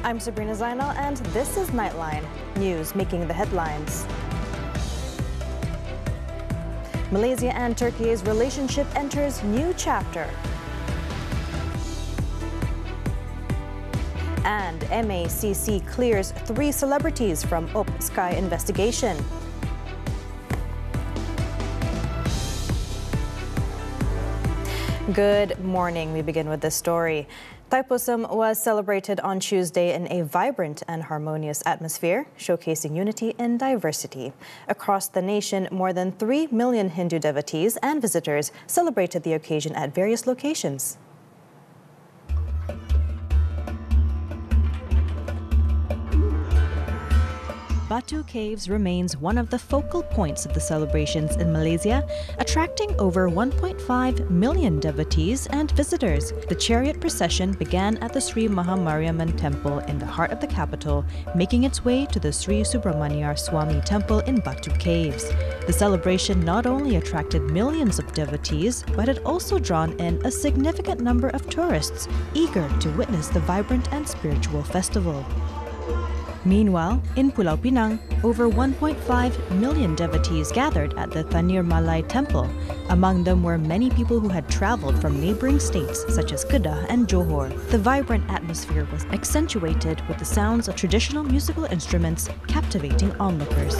I'm Sabrina Zainal, and this is Nightline, news making the headlines. Malaysia and Turkey's relationship enters new chapter. And MACC clears 3 celebrities from UP Sky investigation. Good morning. We begin with this story. Thaipusam was celebrated on Tuesday in a vibrant and harmonious atmosphere, showcasing unity in diversity. Across the nation, more than 3 million Hindu devotees and visitors celebrated the occasion at various locations. Batu Caves remains one of the focal points of the celebrations in Malaysia, attracting over 1.5 million devotees and visitors. The chariot procession began at the Sri Mahamariamman Temple in the heart of the capital, making its way to the Sri Subramaniar Swami Temple in Batu Caves. The celebration not only attracted millions of devotees, but had also drawn in a significant number of tourists eager to witness the vibrant and spiritual festival. Meanwhile, in Pulau Pinang, over 1.5 million devotees gathered at the Thanir Malai Temple. Among them were many people who had traveled from neighboring states such as Kedah and Johor. The vibrant atmosphere was accentuated with the sounds of traditional musical instruments, captivating onlookers.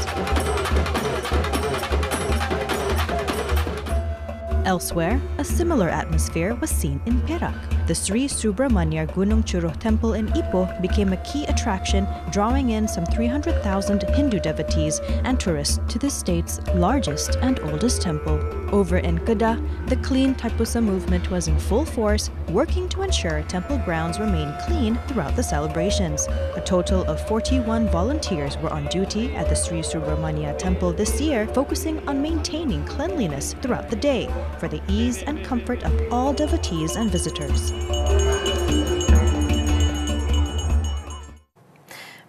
Elsewhere, a similar atmosphere was seen in Perak. The Sri Subramaniar Gunung Churuh Temple in Ipoh became a key attraction, drawing in some 300,000 Hindu devotees and tourists to the state's largest and oldest temple. Over in Kedah, the Clean Thaipusam movement was in full force, working to ensure temple grounds remain clean throughout the celebrations. A total of 41 volunteers were on duty at the Sri Subramania Temple this year, focusing on maintaining cleanliness throughout the day for the ease and comfort of all devotees and visitors.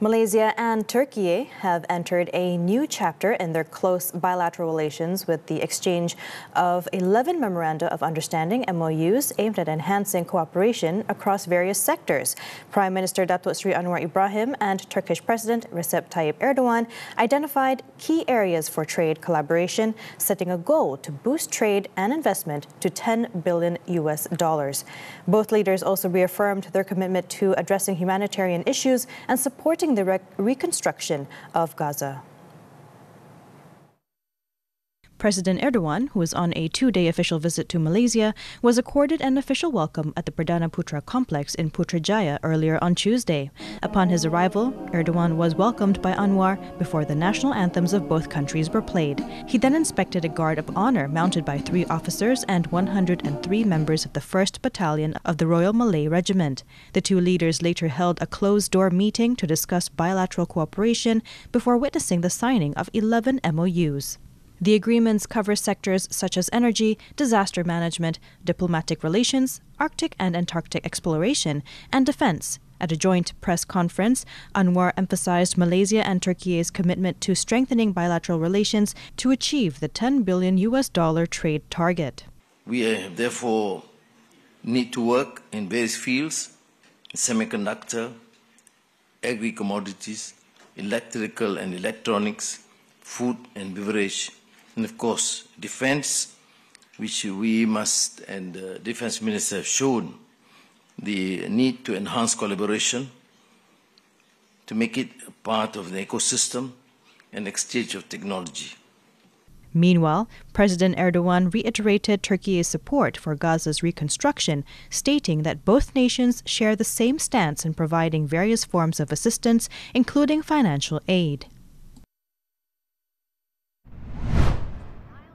Malaysia and Turkey have entered a new chapter in their close bilateral relations with the exchange of 11 Memoranda of Understanding (MOUs) aimed at enhancing cooperation across various sectors. Prime Minister Datuk Seri Anwar Ibrahim and Turkish President Recep Tayyip Erdogan identified key areas for trade collaboration, setting a goal to boost trade and investment to $10 billion. Both leaders also reaffirmed their commitment to addressing humanitarian issues and supporting the reconstruction of Gaza. President Erdogan, who was on a 2-day official visit to Malaysia, was accorded an official welcome at the Perdana Putra complex in Putrajaya earlier on Tuesday. Upon his arrival, Erdogan was welcomed by Anwar before the national anthems of both countries were played. He then inspected a guard of honor mounted by 3 officers and 103 members of the 1st Battalion of the Royal Malay Regiment. The 2 leaders later held a closed-door meeting to discuss bilateral cooperation before witnessing the signing of 11 MOUs. The agreements cover sectors such as energy, disaster management, diplomatic relations, Arctic and Antarctic exploration, and defense. At a joint press conference, Anwar emphasized Malaysia and Turkey's commitment to strengthening bilateral relations to achieve the $10 billion trade target. We therefore need to work in various fields: semiconductor, agri-commodities, electrical and electronics, food and beverage, and of course, defense, which we must, and the defense minister have shown the need to enhance collaboration, to make it a part of the ecosystem and exchange of technology. Meanwhile, President Erdogan reiterated Turkey's support for Gaza's reconstruction, stating that both nations share the same stance in providing various forms of assistance, including financial aid.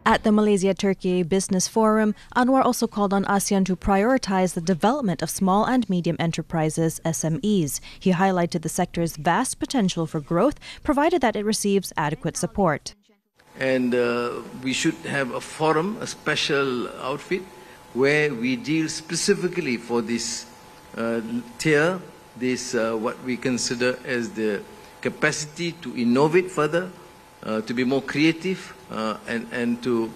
At the Malaysia-Turkey Business Forum, Anwar also called on ASEAN to prioritize the development of small and medium enterprises, SMEs. He highlighted the sector's vast potential for growth, provided that it receives adequate support. And we should have a forum, a special outfit, where we deal specifically for this tier, this what we consider as the capacity to innovate further, to be more creative, and to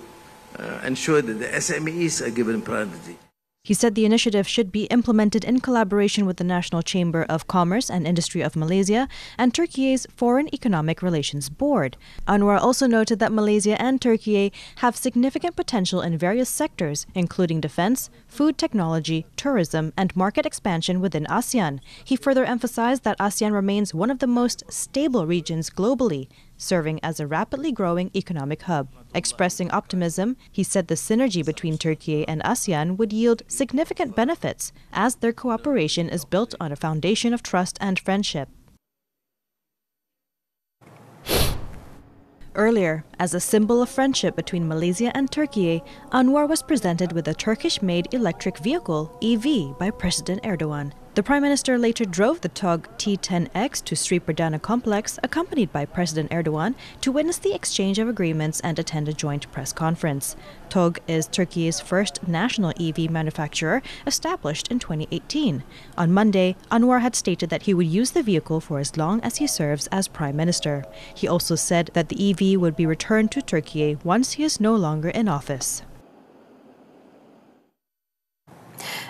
ensure that the SMEs are given priority. He said the initiative should be implemented in collaboration with the National Chamber of Commerce and Industry of Malaysia and Turkey's Foreign Economic Relations Board. Anwar also noted that Malaysia and Turkey have significant potential in various sectors, including defense, food technology, tourism, and market expansion within ASEAN. He further emphasized that ASEAN remains one of the most stable regions globally, serving as a rapidly growing economic hub. Expressing optimism, he said the synergy between Turkey and ASEAN would yield significant benefits as their cooperation is built on a foundation of trust and friendship. Earlier, as a symbol of friendship between Malaysia and Turkey, Anwar was presented with a Turkish-made electric vehicle, EV, by President Erdogan. The Prime Minister later drove the TOG T10X to Sri Perdana Complex, accompanied by President Erdogan, to witness the exchange of agreements and attend a joint press conference. TOG is Turkey's first national EV manufacturer, established in 2018. On Monday, Anwar had stated that he would use the vehicle for as long as he serves as Prime Minister. He also said that the EV would be returned to Turkey once he is no longer in office.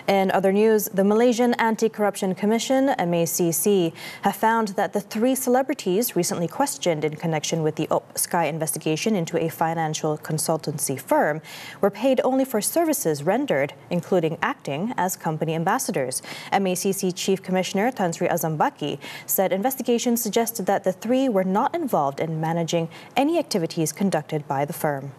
In other news, the Malaysian Anti-Corruption Commission, MACC, have found that the 3 celebrities recently questioned in connection with the Op Sky investigation into a financial consultancy firm were paid only for services rendered, including acting as company ambassadors. MACC Chief Commissioner Tan Sri Azam Baki said investigations suggested that the 3 were not involved in managing any activities conducted by the firm.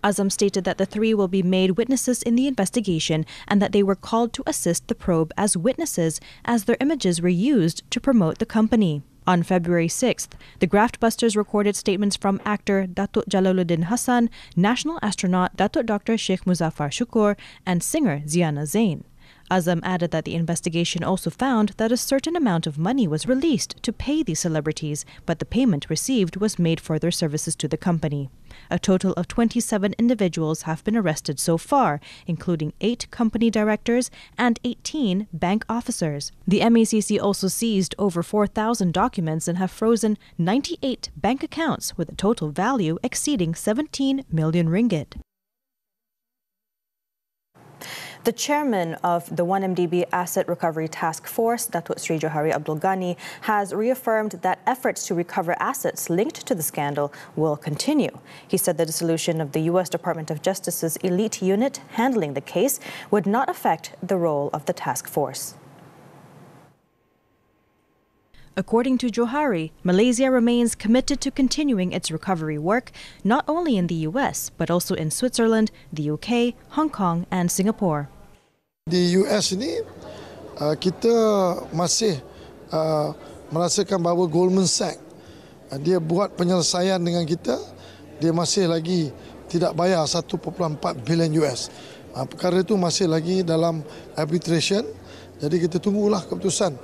Azam stated that the 3 will be made witnesses in the investigation and that they were called to assist the probe as witnesses as their images were used to promote the company. On February 6th, the Graftbusters recorded statements from actor Datuk Jalaluddin Hassan, national astronaut Datuk Dr. Sheikh Muzaffar Shukor, and singer Ziana Zain. Azam added that the investigation also found that a certain amount of money was released to pay these celebrities, but the payment received was made for their services to the company. A total of 27 individuals have been arrested so far, including 8 company directors and 18 bank officers. The MACC also seized over 4,000 documents and have frozen 98 bank accounts with a total value exceeding 17 million ringgit. The chairman of the 1MDB Asset Recovery Task Force, Datuk Sri Johari Abdul Ghani, has reaffirmed that efforts to recover assets linked to the scandal will continue. He said the dissolution of the U.S. Department of Justice's elite unit handling the case would not affect the role of the task force. According to Johari, Malaysia remains committed to continuing its recovery work, not only in the US, but also in Switzerland, the UK, Hong Kong and Singapore. Di US ini, kita masih merasakan bahawa Goldman Sachs, dia buat penyelesaian dengan kita, dia masih lagi tidak bayar 1.4 bilion US. Perkara itu masih lagi dalam arbitration, jadi kita tunggulah keputusan.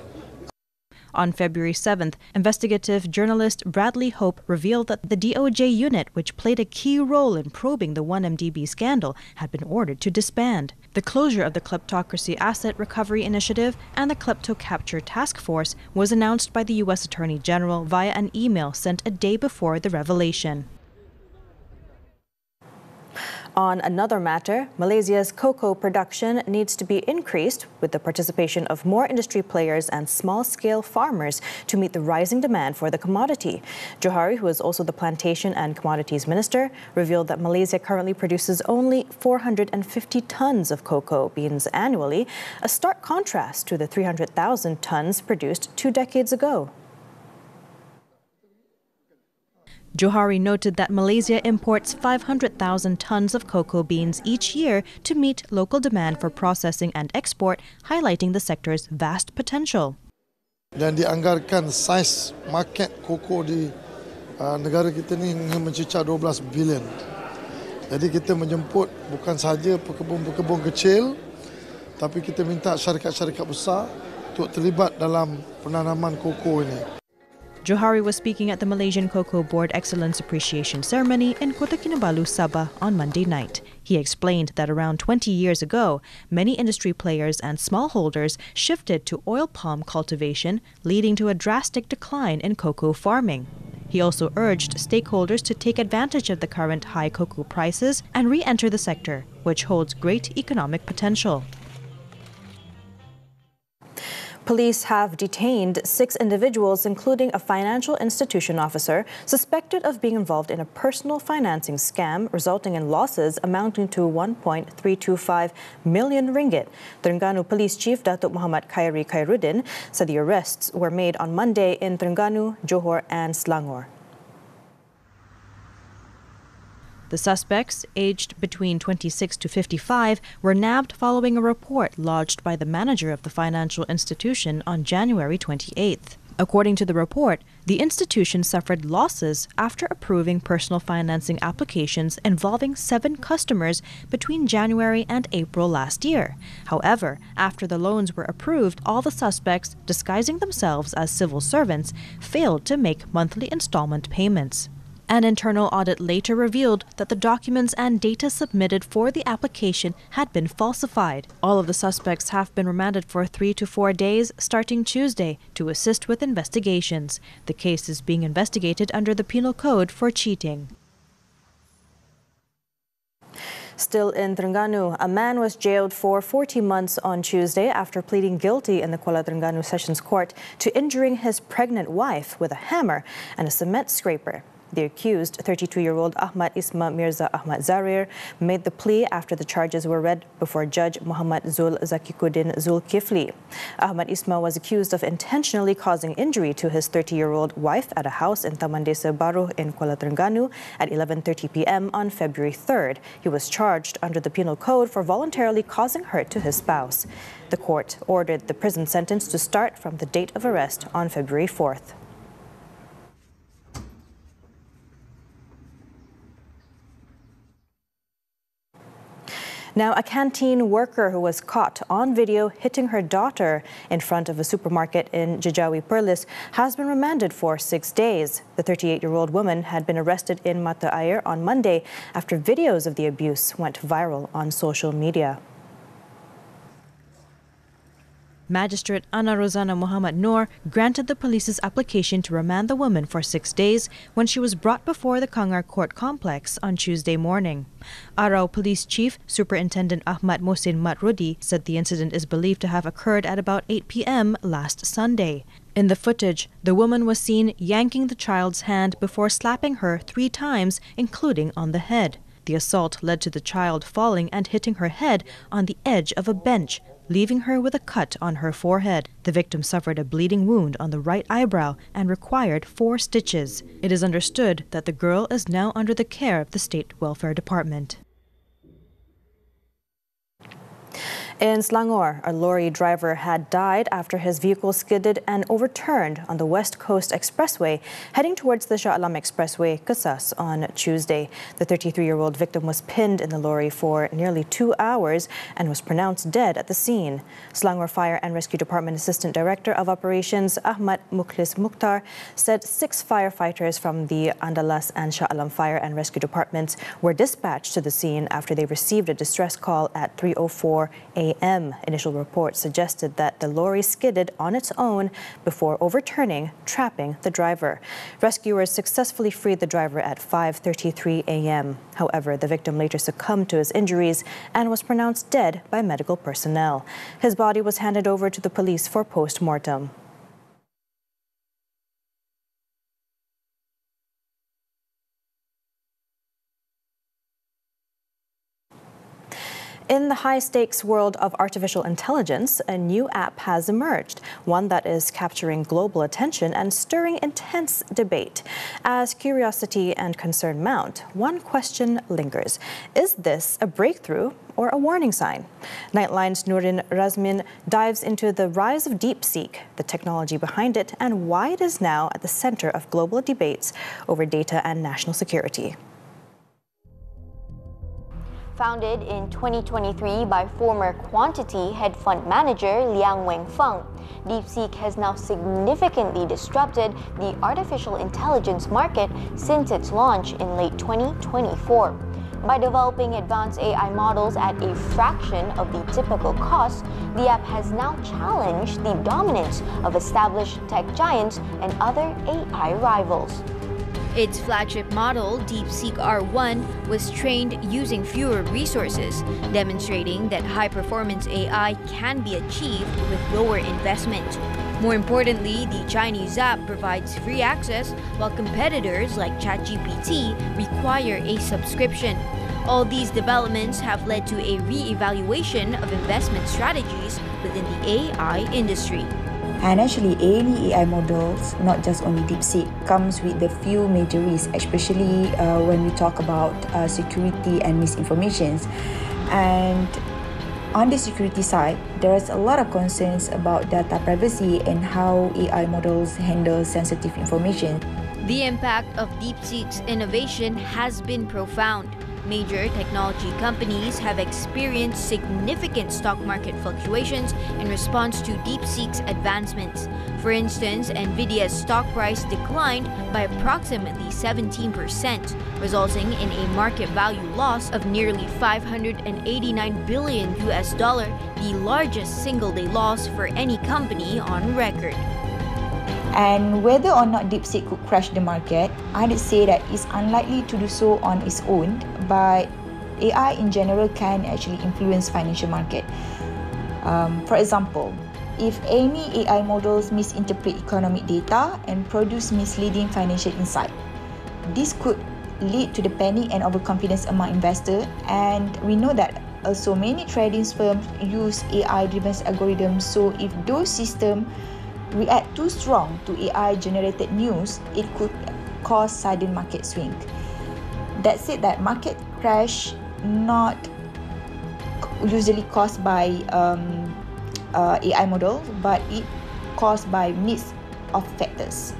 On February 7th, investigative journalist Bradley Hope revealed that the DOJ unit, which played a key role in probing the 1MDB scandal, had been ordered to disband. The closure of the Kleptocracy Asset Recovery Initiative and the Klepto Capture Task Force was announced by the U.S. Attorney General via an email sent a day before the revelation. On another matter, Malaysia's cocoa production needs to be increased with the participation of more industry players and small-scale farmers to meet the rising demand for the commodity. Johari, who is also the Plantation and Commodities Minister, revealed that Malaysia currently produces only 450 tons of cocoa beans annually, a stark contrast to the 300,000 tons produced 2 decades ago. Johari noted that Malaysia imports 500,000 tons of cocoa beans each year to meet local demand for processing and export, highlighting the sector's vast potential. Dan dianggarkan saiz market cocoa di negara kita ni mencecah 12 bilion. Jadi kita menjemput bukan sahaja pekebun-pekebun kecil, tapi kita minta syarikat-syarikat besar untuk terlibat dalam penanaman cocoa ini. Johari was speaking at the Malaysian Cocoa Board Excellence Appreciation Ceremony in Kota Kinabalu, Sabah on Monday night. He explained that around 20 years ago, many industry players and smallholders shifted to oil palm cultivation, leading to a drastic decline in cocoa farming. He also urged stakeholders to take advantage of the current high cocoa prices and re-enter the sector, which holds great economic potential. Police have detained 6 individuals, including a financial institution officer, suspected of being involved in a personal financing scam resulting in losses amounting to 1.325 million ringgit. Terengganu Police Chief Datuk Muhammad Khairi Khairuddin said the arrests were made on Monday in Terengganu, Johor and Selangor. The suspects, aged between 26 to 55, were nabbed following a report lodged by the manager of the financial institution on January 28th. According to the report, the institution suffered losses after approving personal financing applications involving 7 customers between January and April last year. However, after the loans were approved, all the suspects, disguising themselves as civil servants, failed to make monthly installment payments. An internal audit later revealed that the documents and data submitted for the application had been falsified. All of the suspects have been remanded for 3 to 4 days starting Tuesday to assist with investigations. The case is being investigated under the Penal Code for cheating. Still in Terengganu, a man was jailed for 40 months on Tuesday after pleading guilty in the Kuala Terengganu Sessions Court to injuring his pregnant wife with a hammer and a cement scraper. The accused, 32-year-old Ahmad Isma Mirza Ahmad Zarir, made the plea after the charges were read before Judge Muhammad Zul Zakikuddin Zulkifli. Ahmad Isma was accused of intentionally causing injury to his 30-year-old wife at a house in Taman Desa Baru in Kuala Terengganu at 11:30 p.m. on February 3rd. He was charged under the Penal Code for voluntarily causing hurt to his spouse. The court ordered the prison sentence to start from the date of arrest on February 4th. Now, a canteen worker who was caught on video hitting her daughter in front of a supermarket in Jejawi Perlis has been remanded for 6 days. The 38-year-old woman had been arrested in Mata Air on Monday after videos of the abuse went viral on social media. Magistrate Ana Rosana Muhammad Noor granted the police's application to remand the woman for 6 days when she was brought before the Kangar Court Complex on Tuesday morning. Arau Police Chief Superintendent Ahmad Mohsin Matrudi said the incident is believed to have occurred at about 8 p.m. last Sunday. In the footage, the woman was seen yanking the child's hand before slapping her 3 times, including on the head. The assault led to the child falling and hitting her head on the edge of a bench, leaving her with a cut on her forehead. The victim suffered a bleeding wound on the right eyebrow and required 4 stitches. It is understood that the girl is now under the care of the State Welfare Department. In Selangor, a lorry driver had died after his vehicle skidded and overturned on the West Coast Expressway, heading towards the Shah Alam Expressway, Kesas, on Tuesday. The 33-year-old victim was pinned in the lorry for nearly 2 hours and was pronounced dead at the scene. Selangor Fire and Rescue Department Assistant Director of Operations Ahmad Mukhlis Mukhtar said 6 firefighters from the Andalas and Shah Alam Fire and Rescue Departments were dispatched to the scene after they received a distress call at 3:04 a.m. Initial reports suggested that the lorry skidded on its own before overturning, trapping the driver. Rescuers successfully freed the driver at 5:33 a.m. However, the victim later succumbed to his injuries and was pronounced dead by medical personnel. His body was handed over to the police for post-mortem. In the high-stakes world of artificial intelligence, a new app has emerged, one that is capturing global attention and stirring intense debate. As curiosity and concern mount, one question lingers. Is this a breakthrough or a warning sign? Nightline's Nurin Razmin dives into the rise of DeepSeek, the technology behind it, and why it is now at the center of global debates over data and national security. Founded in 2023 by former Quantity hedge fund manager Liang Wenfeng, DeepSeek has now significantly disrupted the artificial intelligence market since its launch in late 2024. By developing advanced AI models at a fraction of the typical cost, the app has now challenged the dominance of established tech giants and other AI rivals. Its flagship model, DeepSeek R1, was trained using fewer resources, demonstrating that high-performance AI can be achieved with lower investment. More importantly, the Chinese app provides free access, while competitors like ChatGPT require a subscription. All these developments have led to a re-evaluation of investment strategies within the AI industry. And actually, any AI models, not just only DeepSeek, comes with a few major risks, especially when we talk about security and misinformations. And on the security side, there's a lot of concerns about data privacy and how AI models handle sensitive information. The impact of DeepSeek's innovation has been profound. Major technology companies have experienced significant stock market fluctuations in response to DeepSeek's advancements. For instance, Nvidia's stock price declined by approximately 17%, resulting in a market value loss of nearly $589 billion, the largest single-day loss for any company on record. And whether or not DeepSeek could crash the market, I'd say that it's unlikely to do so on its own, but AI in general can actually influence financial market. For example, if any AI models misinterpret economic data and produce misleading financial insight, this could lead to the panic and overconfidence among investors. And we know that also many trading firms use AI-driven algorithms, so if those systems react too strong to AI-generated news, it could cause sudden market swing. That said, that market crash not usually caused by AI model, but it caused by mix of factors.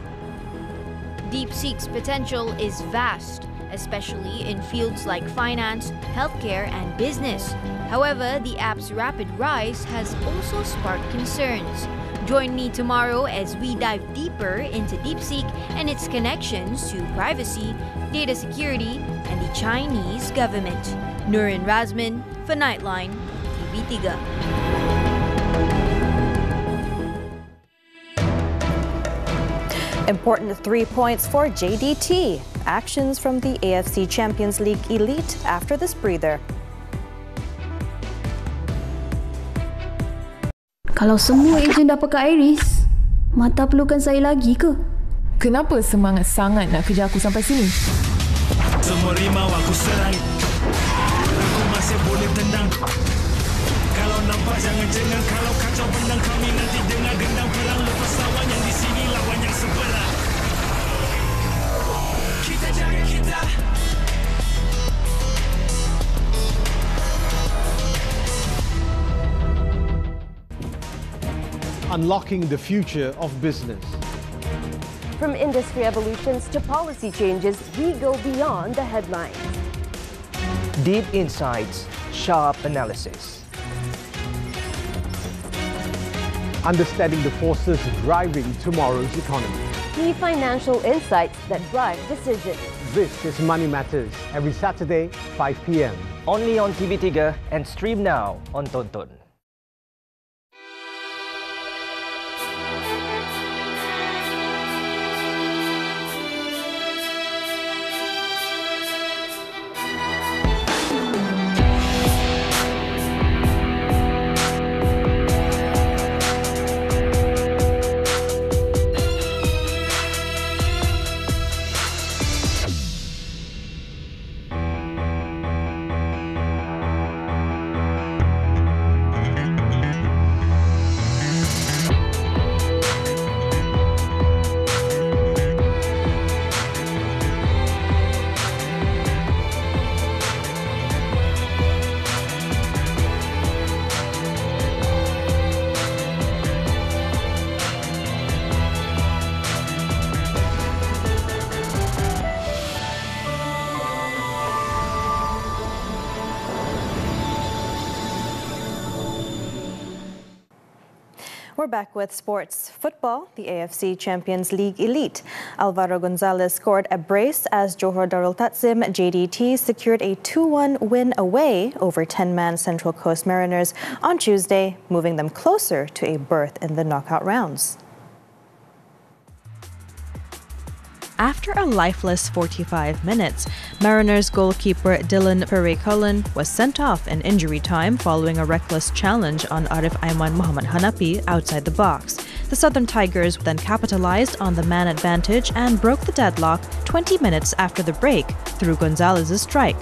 DeepSeek's potential is vast, especially in fields like finance, healthcare, and business. However, the app's rapid rise has also sparked concerns. Join me tomorrow as we dive deeper into DeepSeek and its connections to privacy, data security, and the Chinese government. Nurin Razmin for Nightline, TV3. Important 3 points for JDT. Actions from the AFC Champions League elite after this breather. Kalau semua ejen dah pakai Iris, Mata perlukan saya lagi ke? Kenapa semangat sangat nak kejar aku sampai sini? Semua rimau aku serang, aku masih boleh tendang. Kalau nampak jangan jengang, kalau kacau bendang kami nanti dengar gendang perang. Lepas lawan yang di sini, lawan yang sebelah. Kita jaga kita. Unlocking the future of business. From industry evolutions to policy changes, we go beyond the headlines. Deep insights, sharp analysis. Understanding the forces driving tomorrow's economy. Key financial insights that drive decisions. This is Money Matters, every Saturday, 5 p.m. Only on TV3 and stream now on Tonton. We're back with sports. Football, the AFC Champions League Elite. Alvaro Gonzalez scored a brace as Johor Darul Takzim JDT secured a 2-1 win away over 10-man Central Coast Mariners on Tuesday, moving them closer to a berth in the knockout rounds. After a lifeless 45 minutes, Mariners goalkeeper Dylan Perey-Cullen was sent off in injury time following a reckless challenge on Arif Aiman Muhammad Hanapi outside the box. The Southern Tigers then capitalized on the man advantage and broke the deadlock 20 minutes after the break through Gonzalez's strike.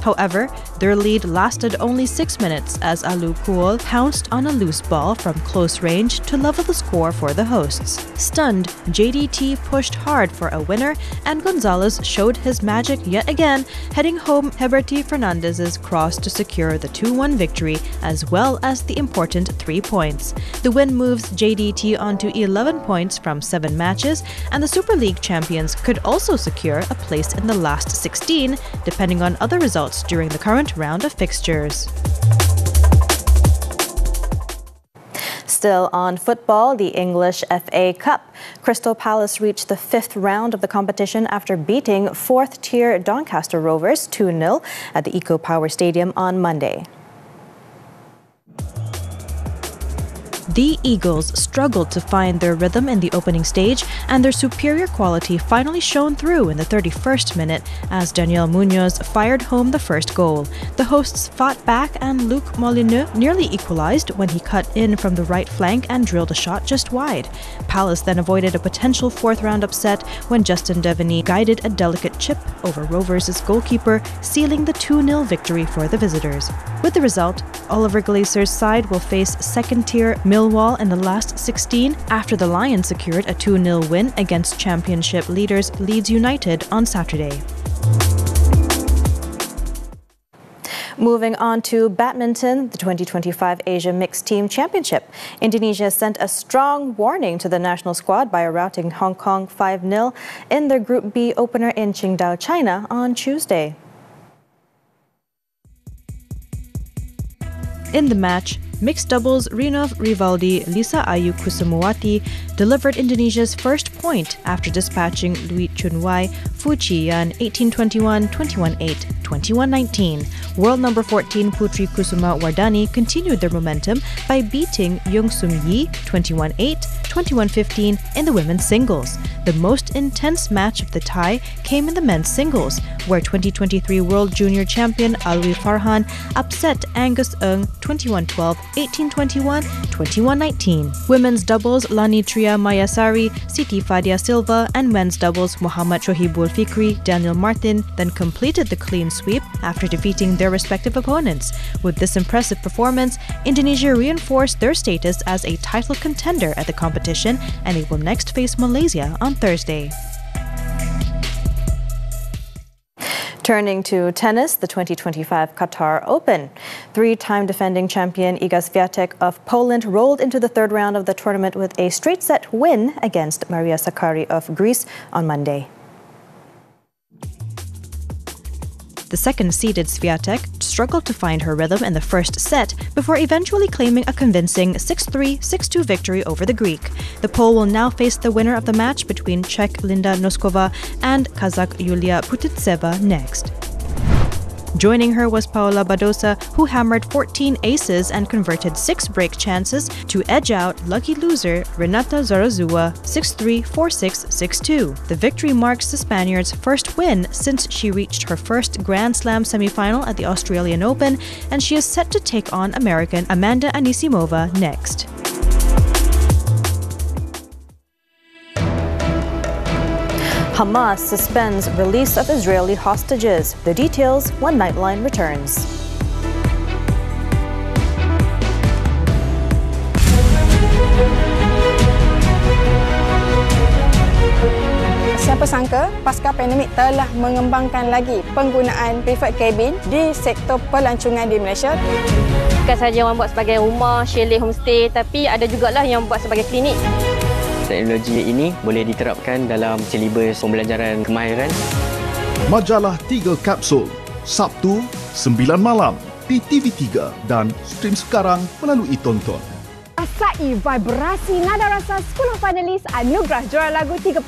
However, their lead lasted only 6 minutes as Alu Kuol pounced on a loose ball from close range to level the score for the hosts. Stunned, JDT pushed hard for a winner and Gonzalez showed his magic yet again, heading home Heberty Fernandez's cross to secure the 2-1 victory as well as the important 3 points. The win moves JDT onto 11 points from 7 matches, and the Super League champions could also secure a place in the last 16, depending on other results during the current round of fixtures. Still on football, the English FA Cup. Crystal Palace reached the 5th round of the competition after beating 4th-tier Doncaster Rovers 2-0 at the Eco Power Stadium on Monday. The Eagles struggled to find their rhythm in the opening stage, and their superior quality finally shone through in the 31st minute as Daniel Munoz fired home the first goal. The hosts fought back and Luc Molineux nearly equalized when he cut in from the right flank and drilled a shot just wide. Palace then avoided a potential 4th-round upset when Justin Devaney guided a delicate chip over Rovers' goalkeeper, sealing the 2-0 victory for the visitors. With the result, Oliver Glazer's side will face 2nd-tier Millwall in the last 16 after the Lions secured a 2-0 win against Championship leaders Leeds United on Saturday. Moving on to badminton, the 2025 Asia Mixed Team Championship. Indonesia sent a strong warning to the national squad by routing Hong Kong 5-0 in their Group B opener in Qingdao, China on Tuesday. In the match, mixed doubles Rinov Rivaldi Lisa Ayu Kusumawati delivered Indonesia's first point after dispatching Lui Chunwai Fu Chiyan 18-21, 21-8, 21-19. World number 14 Putri Kusuma Wardani continued their momentum by beating Yung Sum Yi 21-8, 21-15 in the women's singles. The most intense match of the tie came in the men's singles, where 2023 World Junior Champion Alwi Farhan upset Angus Ng 21-12, 18-21, 21-19. Women's doubles Lani Tria Mayasari, Siti Fadia Silva, and men's doubles Muhammad Shohibul Fikri, Daniel Martin then completed the clean sweep after defeating their respective opponents. With this impressive performance, Indonesia reinforced their status as a title contender at the competition, and they will next face Malaysia on Thursday. Turning to tennis, the 2025 Qatar Open. 3-time defending champion Iga Swiatek of Poland rolled into the 3rd round of the tournament with a straight-set win against Maria Sakkari of Greece on Monday. The second-seeded Swiatek struggled to find her rhythm in the first set before eventually claiming a convincing 6-3, 6-2 victory over the Greek. The Pole will now face the winner of the match between Czech Linda Noskova and Kazakh Yulia Putitseva next. Joining her was Paola Badosa, who hammered 14 aces and converted 6 break chances to edge out lucky loser Renata Zarazua 6-3, 4-6, 6-2. The victory marks the Spaniard's first win since she reached her first Grand Slam semifinal at the Australian Open, and she is set to take on American Amanda Anisimova next. Hamas suspends release of Israeli hostages. The details when Nightline returns. Siapa sangka pasca pandemik telah mengembangkan lagi penggunaan private cabin di sektor pelancongan di Malaysia. Bukan sahaja orang buat sebagai rumah, chalet, homestay, tapi ada jugalah yang buat sebagai klinik. Teknologi ini boleh diterapkan dalam silibus pembelajaran kemahiran. Majalah 3 Kapsul, Sabtu 9 malam di TV3 dan stream sekarang melalui Tonton. rasai vibrasi nada rasa 10 finalis anugerah juara lagu 39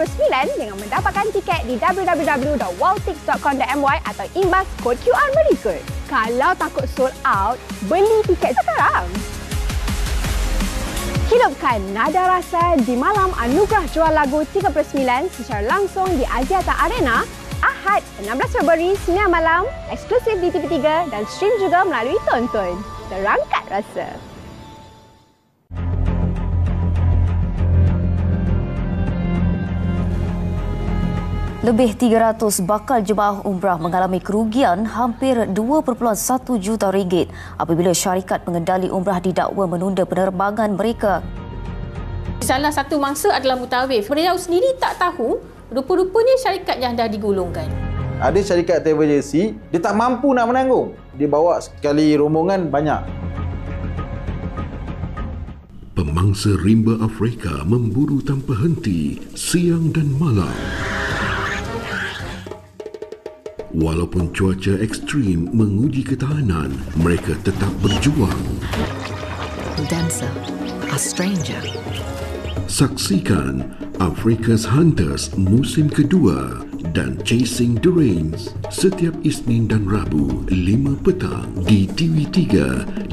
dengan mendapatkan tiket di www.wowtix.com.my atau imbas kod QR berikut. Kalau takut sold out, beli tiket sekarang. Hidupkan nada rasa di malam anugerah juara lagu 39 secara langsung di Axiata Arena Ahad 16 Februari 9 malam, eksklusif di TV3 dan stream juga melalui Tonton. Terangkat rasa. Lebih 300 bakal jemaah umrah mengalami kerugian hampir 2.1 juta ringgit apabila syarikat pengendali umrah didakwa menunda penerbangan mereka. Salah satu mangsa adalah mutawif. Mereka sendiri tak tahu, rupa-rupanya syarikat yang dah digulungkan. Ada syarikat travel agency, dia tak mampu nak menanggung. Dia bawa sekali rombongan banyak. Pemangsa rimba Afrika memburu tanpa henti siang dan malam. Walaupun cuaca ekstrim menguji ketahanan, mereka tetap berjuang. Dancer, a stranger. Saksikan Africa's Hunters musim kedua dan Chasing the Rains setiap Isnin dan Rabu 5 petang di TV3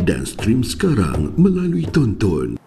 dan stream sekarang melalui Tonton.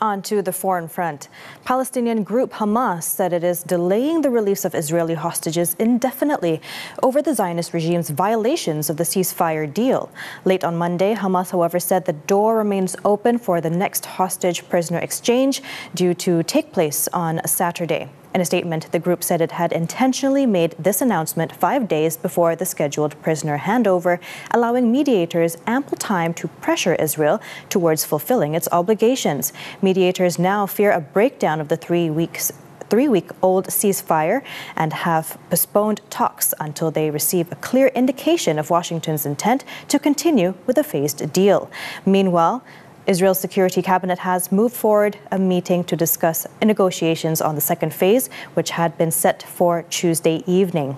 On to the foreign front. Palestinian group Hamas said it is delaying the release of Israeli hostages indefinitely over the Zionist regime's violations of the ceasefire deal. Late on Monday, Hamas, however, said the door remains open for the next hostage prisoner exchange due to take place on Saturday. In a statement, the group said it had intentionally made this announcement 5 days before the scheduled prisoner handover, allowing mediators ample time to pressure Israel towards fulfilling its obligations. Mediators now fear a breakdown of the three-week-old ceasefire and have postponed talks until they receive a clear indication of Washington's intent to continue with a phased deal. Meanwhile, Israel's Security Cabinet has moved forward a meeting to discuss negotiations on the second phase, which had been set for Tuesday evening.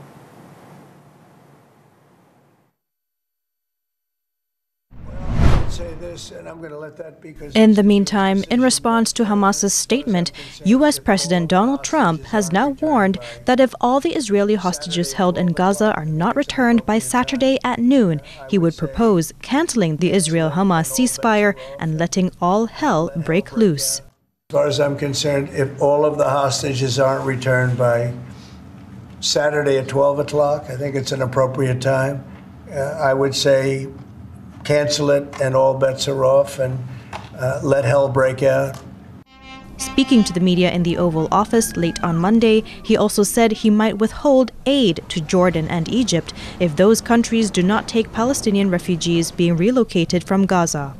In the meantime, in response to Hamas's statement, U.S. President Donald Trump has now warned that if all the Israeli hostages held in Gaza are not returned by Saturday at noon, he would propose cancelling the Israel-Hamas ceasefire and letting all hell break loose. As far as I'm concerned, if all of the hostages aren't returned by Saturday at 12 o'clock, I think it's an appropriate time. I would say cancel it and all bets are off and let hell break out. Speaking to the media in the Oval Office late on Monday, he also said he might withhold aid to Jordan and Egypt if those countries do not take Palestinian refugees being relocated from Gaza.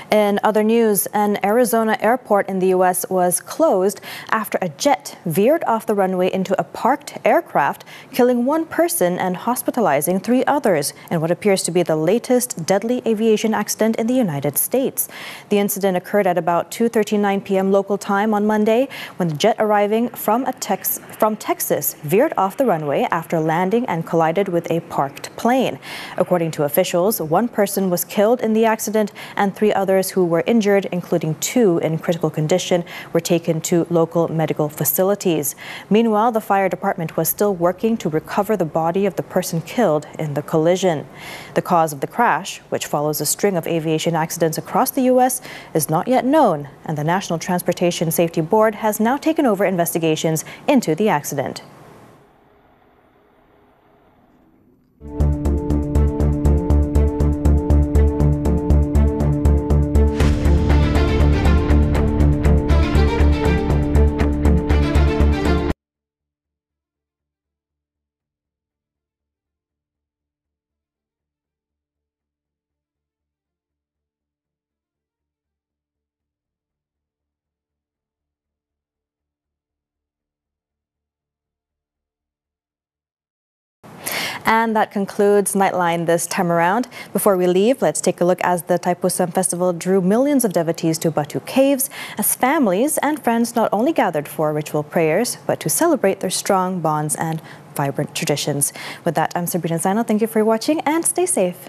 In other news, an Arizona airport in the U.S. was closed after a jet veered off the runway into a parked aircraft, killing one person and hospitalizing 3 others in what appears to be the latest deadly aviation accident in the United States. The incident occurred at about 2:39 p.m. local time on Monday when the jet arriving from Texas veered off the runway after landing and collided with a parked plane. According to officials, 1 person was killed in the accident and 3 others who were injured, including 2 in critical condition, were taken to local medical facilities. Meanwhile, the fire department was still working to recover the body of the person killed in the collision. The cause of the crash, which follows a string of aviation accidents across the U.S., is not yet known, and the National Transportation Safety Board has now taken over investigations into the accident. And that concludes Nightline this time around. Before we leave, let's take a look as the Thaipusam Festival drew millions of devotees to Batu Caves as families and friends not only gathered for ritual prayers, but to celebrate their strong bonds and vibrant traditions. With that, I'm Sabrina Zainal. Thank you for watching and stay safe.